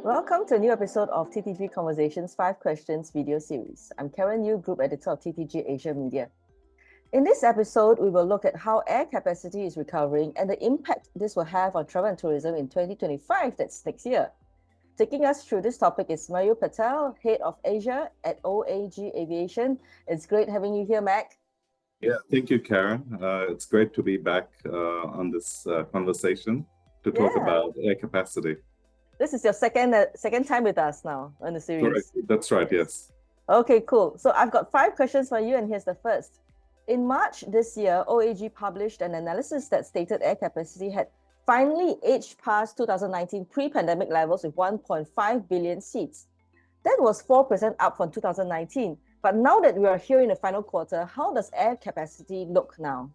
Welcome to a new episode of TTG Conversations 5 Questions video series. I'm Karen Yu, Group Editor of TTG Asia Media. In this episode, we will look at how air capacity is recovering and the impact this will have on travel and tourism in 2025, that's next year. Taking us through this topic is Mayur Patel, Head of Asia at OAG Aviation. It's great having you here, Mac. Yeah, thank you, Karen. It's great to be back on this conversation to talk about air capacity. This is your second time with us now in the series. Correct. That's right, yes. Okay, cool. So I've got 5 questions for you, and here's the first. In March this year, OAG published an analysis that stated air capacity had finally edged past 2019 pre-pandemic levels with 1.5 billion seats. That was 4% up from 2019. But now that we are here in the final quarter, how does air capacity look now?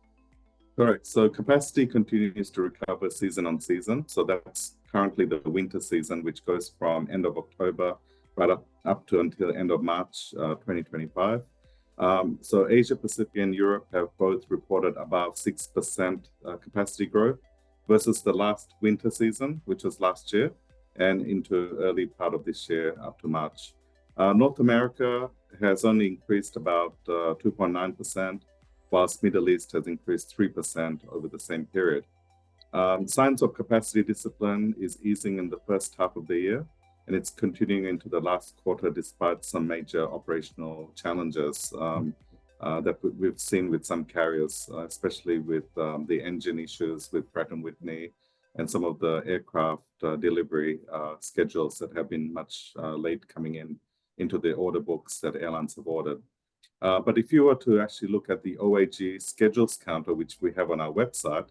Correct. So capacity continues to recover season on season. So that's currently the winter season, which goes from end of October right up to until end of March 2025. So Asia Pacific and Europe have both reported above 6% capacity growth versus the last winter season, which was last year, and into early part of this year up to March. North America has only increased about 2.9%, whilst Middle East has increased 3% over the same period. Signs of capacity discipline is easing in the first half of the year, and it's continuing into the last quarter despite some major operational challenges that we've seen with some carriers, especially with the engine issues with Pratt & Whitney and some of the aircraft delivery schedules that have been much late coming into the order books that airlines have ordered. But if you were to actually look at the OAG schedules counter, which we have on our website,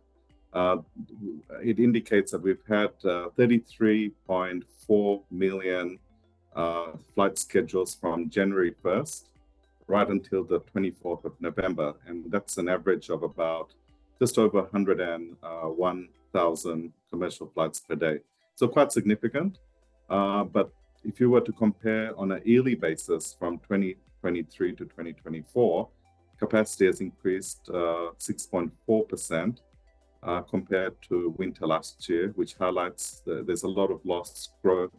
it indicates that we've had 33.4 million flight schedules from January 1st right until the 24th of November. And that's an average of about just over 101,000 commercial flights per day. So quite significant. But if you were to compare on a yearly basis from 2023 to 2024, capacity has increased 6.4% compared to winter last year, which highlights there's a lot of lost growth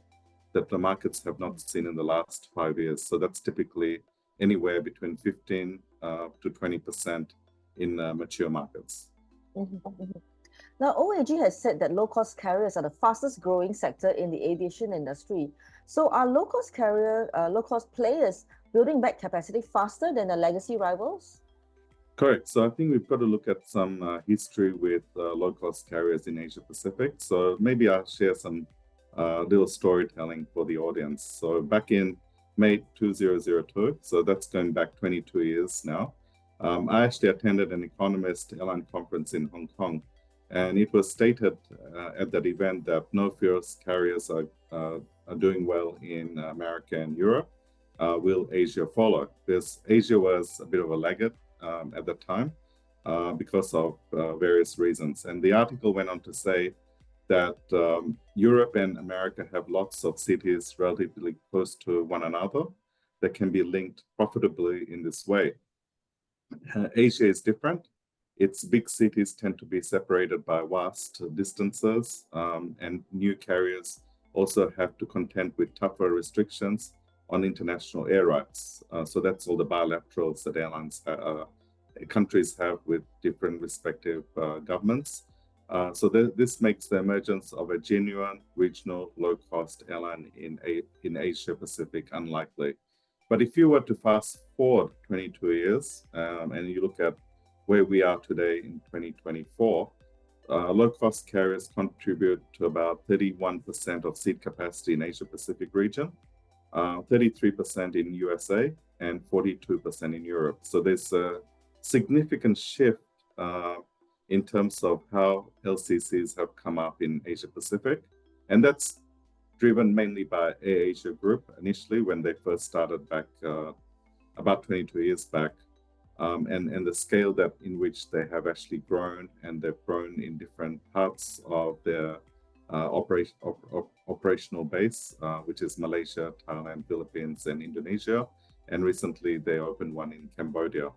that the markets have not seen in the last 5 years. So that's typically anywhere between 15 to 20% in mature markets. Now, OAG has said that low-cost carriers are the fastest growing sector in the aviation industry. So are low-cost players building back capacity faster than their legacy rivals? Correct. So I think we've got to look at some history with low-cost carriers in Asia Pacific. So maybe I'll share some little storytelling for the audience. So back in May 2002, so that's going back 22 years now, I actually attended an economist airline conference in Hong Kong. And it was stated at that event that no-fuels carriers are doing well in America and Europe. Will Asia follow? Because Asia was a bit of a laggard at that time because of various reasons. And the article went on to say that Europe and America have lots of cities relatively close to one another that can be linked profitably in this way. Asia is different. Its big cities tend to be separated by vast distances, and new carriers also have to contend with tougher restrictions on international air rights. So that's all the bilaterals that countries have with different respective governments. So this makes the emergence of a genuine regional low-cost airline in Asia Pacific unlikely. But if you were to fast forward 22 years and you look at where we are today in 2024, low-cost carriers contribute to about 31% of seat capacity in Asia Pacific region, 33% in USA, and 42% in Europe. So there's a significant shift in terms of how LCCs have come up in Asia Pacific. And that's driven mainly by AirAsia Group initially when they first started back about 22 years back. And the scale in which they have actually grown, and they've grown in different parts of their operational base, which is Malaysia, Thailand, Philippines, and Indonesia. And recently they opened one in Cambodia.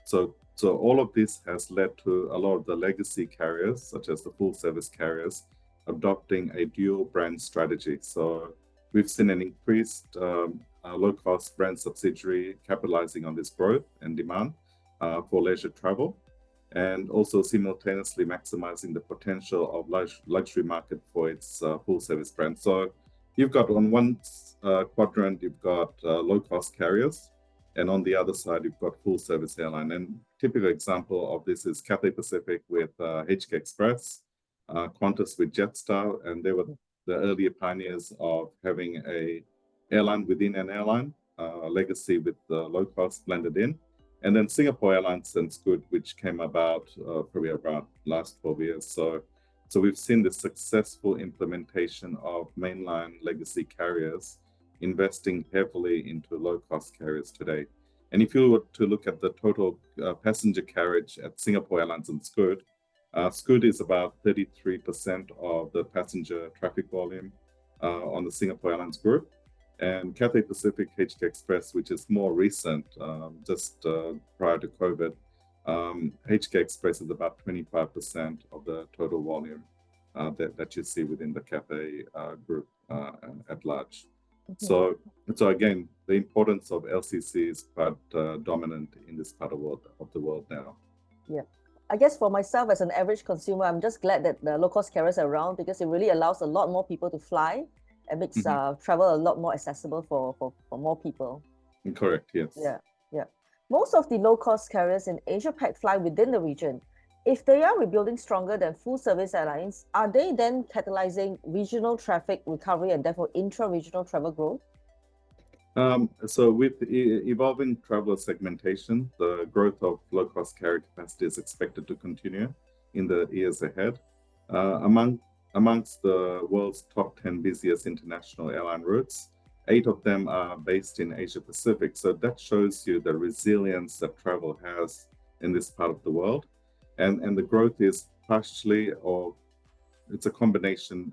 So all of this has led to a lot of the legacy carriers, such as the full service carriers, adopting a dual brand strategy. So we've seen an increased low-cost brand subsidiary capitalizing on this growth and demand for leisure travel, and also simultaneously maximizing the potential of luxury market for its full-service brand. So you've got on one quadrant, you've got low-cost carriers, and on the other side, you've got full-service airline. And typical example of this is Cathay Pacific with HK Express, Qantas with Jetstar, and they were the earlier pioneers of having a airline within an airline, legacy with the low cost blended in. And then Singapore Airlines and Scoot, which came about probably about last 12 years. So we've seen the successful implementation of mainline legacy carriers investing heavily into low cost carriers today. And if you were to look at the total passenger carriage at Singapore Airlines and Scoot, Scoot is about 33% of the passenger traffic volume on the Singapore Airlines group. And Cathay Pacific HK Express, which is more recent, just prior to COVID, HK Express is about 25% of the total volume that you see within the Cathay group at large. So again, the importance of LCC is quite dominant in this part of the world now. Yeah. I guess for myself as an average consumer, I'm just glad that the low-cost carriers are around, because it really allows a lot more people to fly and makes travel a lot more accessible for more people. Correct, yes. Yeah. Most of the low-cost carriers in Asia-Pac fly within the region. If they are rebuilding stronger than full-service airlines, are they then catalyzing regional traffic recovery and therefore intra-regional travel growth? So with evolving traveler segmentation, the growth of low-cost carrier capacity is expected to continue in the years ahead. Amongst the world's top 10 busiest international airline routes, 8 of them are based in Asia Pacific. So that shows you the resilience that travel has in this part of the world. And the growth is partially, or it's a combination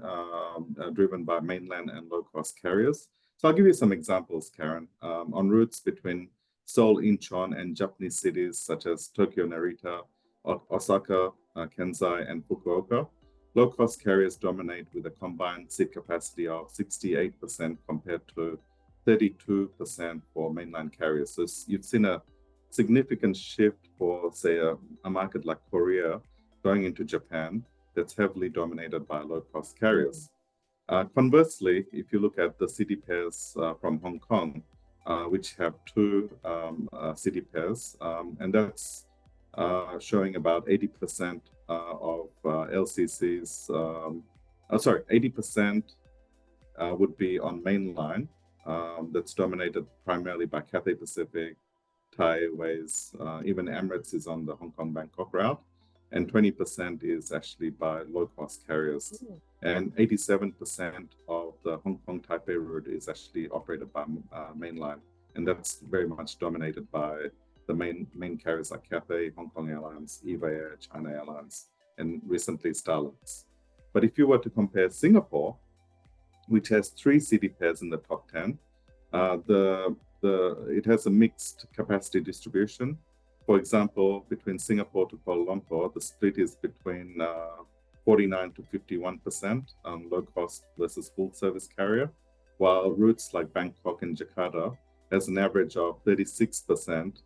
driven by mainland and low-cost carriers. So I'll give you some examples, Karen. On routes between Seoul, Incheon, and Japanese cities such as Tokyo, Narita, Osaka, Kansai, and Fukuoka, low-cost carriers dominate with a combined seat capacity of 68% compared to 32% for mainland carriers. So you've seen a significant shift for, say, a market like Korea going into Japan that's heavily dominated by low-cost carriers. Conversely, if you look at the city pairs from Hong Kong, which have 2 city pairs, and that's showing about 80% of LCCs, 80% would be on mainline, that's dominated primarily by Cathay Pacific, Thai Airways, even Emirates is on the Hong Kong-Bangkok route, and 20% is actually by low-cost carriers. And 87% of the Hong Kong Taipei route is actually operated by mainline, and that's very much dominated by the main carriers like Cathay, Hong Kong Airlines, EVA Air, China Airlines, and recently Starlux. But if you were to compare Singapore, which has 3 city pairs in the top 10, it has a mixed capacity distribution. For example, between Singapore to Kuala Lumpur, the split is between 49 to 51% on low cost versus full service carrier, while routes like Bangkok and Jakarta has an average of 36%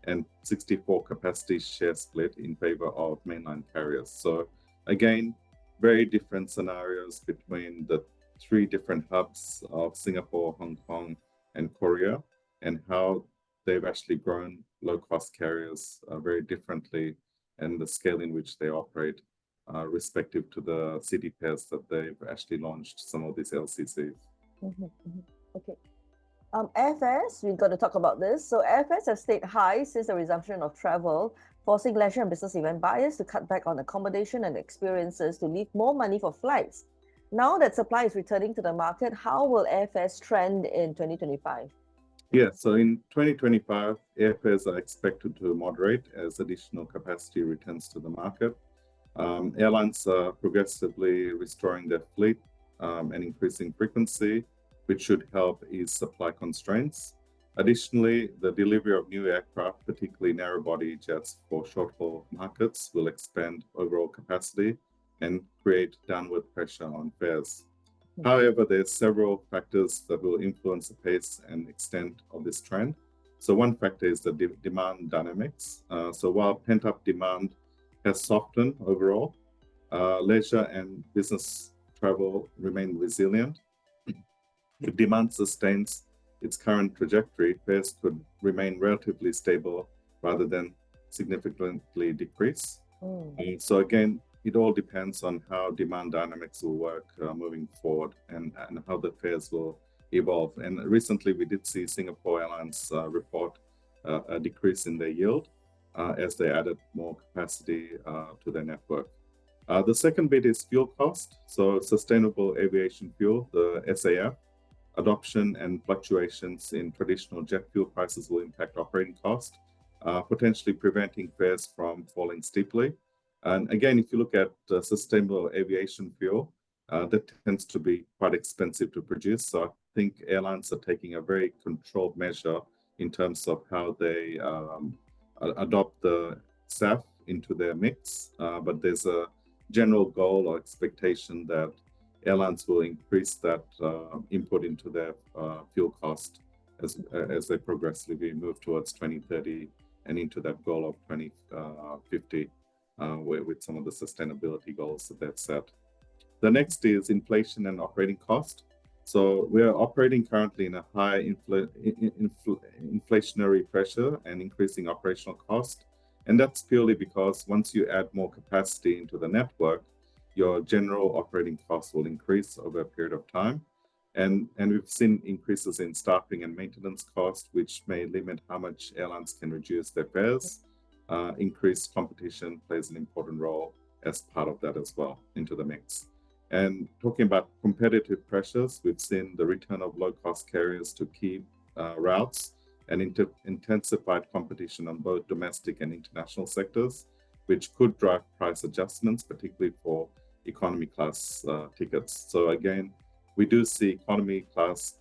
and 64 capacity share split in favor of mainline carriers. So again, very different scenarios between the 3 different hubs of Singapore, Hong Kong, and Korea, and how they've actually grown low-cost carriers very differently, and the scale in which they operate respective to the city pairs that they've actually launched some of these LCCs. Okay. Airfares, we've got to talk about this. So airfares have stayed high since the resumption of travel, forcing leisure and business event buyers to cut back on accommodation and experiences to leave more money for flights. Now that supply is returning to the market, how will airfares trend in 2025? Yeah, so in 2025, airfares are expected to moderate as additional capacity returns to the market. Airlines are progressively restoring their fleet and increasing frequency, which should help ease supply constraints. Additionally, the delivery of new aircraft, particularly narrow-body jets for short-haul markets, will expand overall capacity and create downward pressure on fares. However, there's several factors that will influence the pace and extent of this trend. So one factor is the demand dynamics. So while pent-up demand has softened overall, leisure and business travel remain resilient. If demand sustains its current trajectory, fares could remain relatively stable rather than significantly decrease. So again, it all depends on how demand dynamics will work moving forward and how the fares will evolve. And recently we did see Singapore Airlines report a decrease in their yield as they added more capacity to their network. The second bit is fuel cost. So sustainable aviation fuel, the SAF, adoption and fluctuations in traditional jet fuel prices will impact operating cost, potentially preventing fares from falling steeply. And again, if you look at sustainable aviation fuel, that tends to be quite expensive to produce. So I think airlines are taking a very controlled measure in terms of how they adopt the SAF into their mix. But there's a general goal or expectation that airlines will increase that input into their fuel cost as they progressively move towards 2030 and into that goal of 2050 with some of the sustainability goals that they've set. The next is inflation and operating cost. So we are operating currently in a high inflationary pressure and increasing operational cost. And that's purely because once you add more capacity into the network, your general operating costs will increase over a period of time. And we've seen increases in staffing and maintenance costs, which may limit how much airlines can reduce their fares. Increased competition plays an important role as part of that as well into the mix. And talking about competitive pressures, we've seen the return of low-cost carriers to key routes and intensified competition on both domestic and international sectors, which could drive price adjustments, particularly for economy class tickets. So again, we do see economy class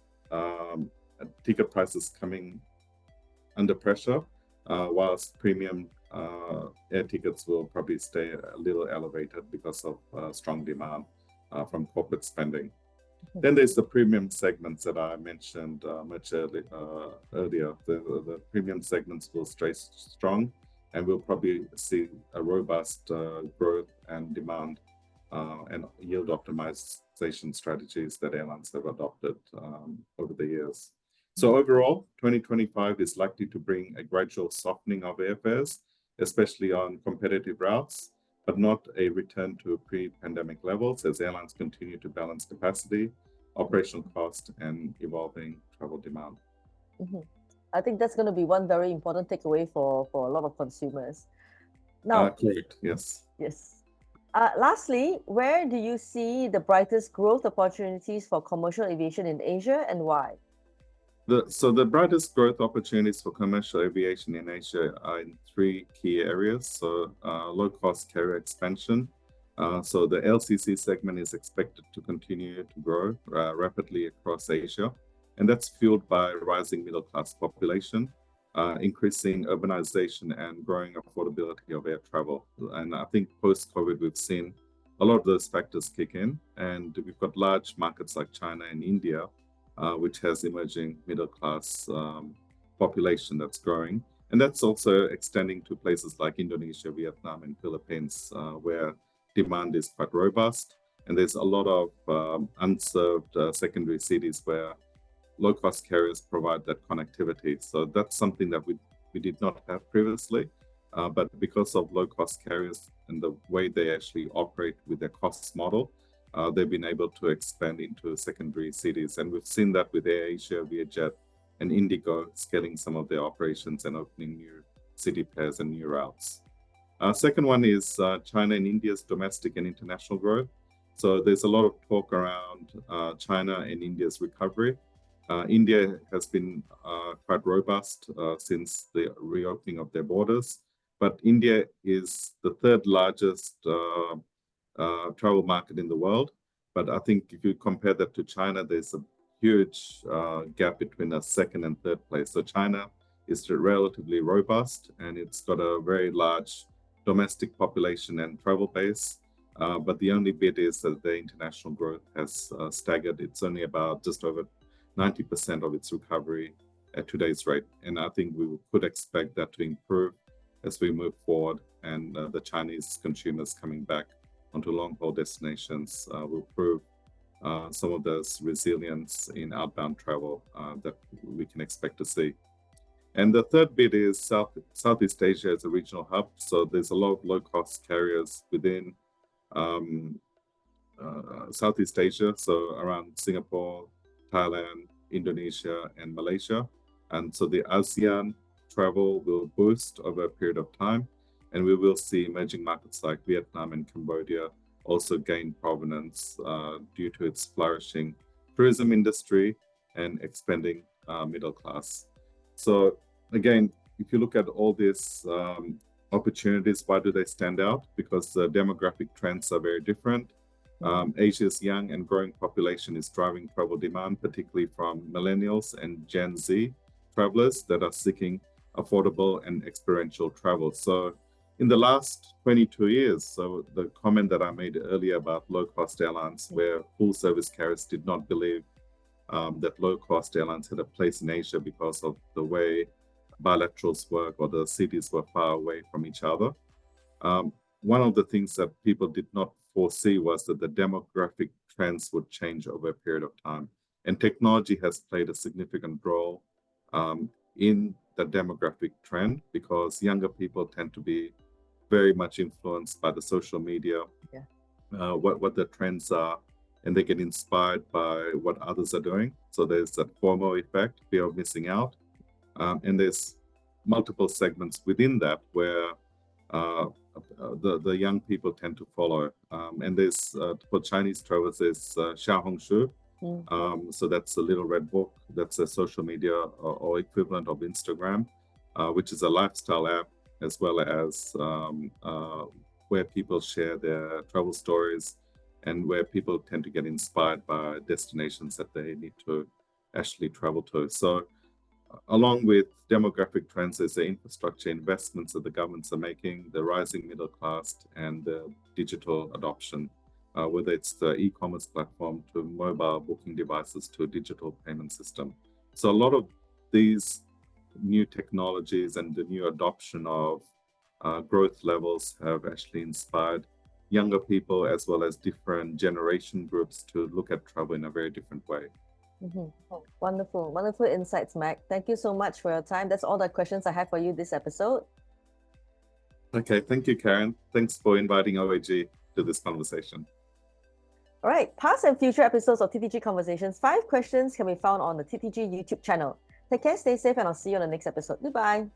ticket prices coming under pressure, whilst premium air tickets will probably stay a little elevated because of strong demand from corporate spending. Then there's the premium segments that I mentioned much earlier. The premium segments will stay strong, and we'll probably see a robust growth and demand and yield optimization strategies that airlines have adopted over the years. So overall, 2025 is likely to bring a gradual softening of airfares, especially on competitive routes, but not a return to pre-pandemic levels as airlines continue to balance capacity, operational cost, and evolving travel demand. I think that's going to be one very important takeaway for a lot of consumers. Now, correct, yes. Yes. Lastly, where do you see the brightest growth opportunities for commercial aviation in Asia and why? So the brightest growth opportunities for commercial aviation in Asia are in three key areas. So low-cost carrier expansion. So the LCC segment is expected to continue to grow rapidly across Asia. And that's fueled by rising middle-class population, increasing urbanization, and growing affordability of air travel. And I think post-COVID, we've seen a lot of those factors kick in. And we've got large markets like China and India, which has emerging middle-class population that's growing. And that's also extending to places like Indonesia, Vietnam, and Philippines, where demand is quite robust. And there's a lot of unserved secondary cities where low-cost carriers provide that connectivity. So that's something that we did not have previously. But because of low-cost carriers and the way they actually operate with their costs model, they've been able to expand into secondary cities. And we've seen that with AirAsia, Vietjet, and Indigo scaling some of their operations and opening new city pairs and new routes. Second one is China and India's domestic and international growth. So there's a lot of talk around China and India's recovery. India has been quite robust since the reopening of their borders, but India is the third largest travel market in the world. But I think if you compare that to China, there's a huge gap between a second and third place. So China is relatively robust and it's got a very large domestic population and travel base. But the only bit is that the international growth has staggered. It's only about just over 90% of its recovery at today's rate. And I think we could expect that to improve as we move forward, and the Chinese consumers coming back onto long-haul destinations will prove some of this resilience in outbound travel that we can expect to see. And the third bit is Southeast Asia as a regional hub. So there's a lot of low-cost carriers within Southeast Asia, so around Singapore, Thailand, Indonesia, and Malaysia. And so the ASEAN travel will boost over a period of time, and we will see emerging markets like Vietnam and Cambodia also gain provenance due to its flourishing tourism industry and expanding middle class. So again, if you look at all these opportunities, why do they stand out? Because the demographic trends are very different. Asia's young and growing population is driving travel demand, particularly from millennials and Gen Z travelers that are seeking affordable and experiential travel. So in the last 22 years, so the comment that I made earlier about low-cost airlines, where full-service carriers did not believe that low-cost airlines had a place in Asia because of the way bilaterals work or the cities were far away from each other. One of the things that people did not foresee was that the demographic trends would change over a period of time. And technology has played a significant role in the demographic trend, because younger people tend to be very much influenced by the social media, what the trends are, and they get inspired by what others are doing. So there's that FOMO effect, fear of missing out. And there's multiple segments within that where the young people tend to follow. And there's, for Chinese travelers, there's Xiaohongshu. So that's a little red book. That's a social media or equivalent of Instagram, which is a lifestyle app, as well as where people share their travel stories and where people tend to get inspired by destinations that they need to actually travel to. So along with demographic trends, there's the infrastructure investments that the governments are making, the rising middle class, and the digital adoption, whether it's the e-commerce platform to mobile booking devices to a digital payment system. So a lot of these new technologies and the new adoption of growth levels have actually inspired younger people as well as different generation groups to look at travel in a very different way. Wonderful insights, Mac. Thank you so much for your time. That's all the questions I have for you this episode. Okay, thank you, Karen. Thanks for inviting OAG to this conversation. All right, past and future episodes of TTG Conversations 5 questions can be found on the TTG YouTube channel. Take care, stay safe, and I'll see you on the next episode. Goodbye.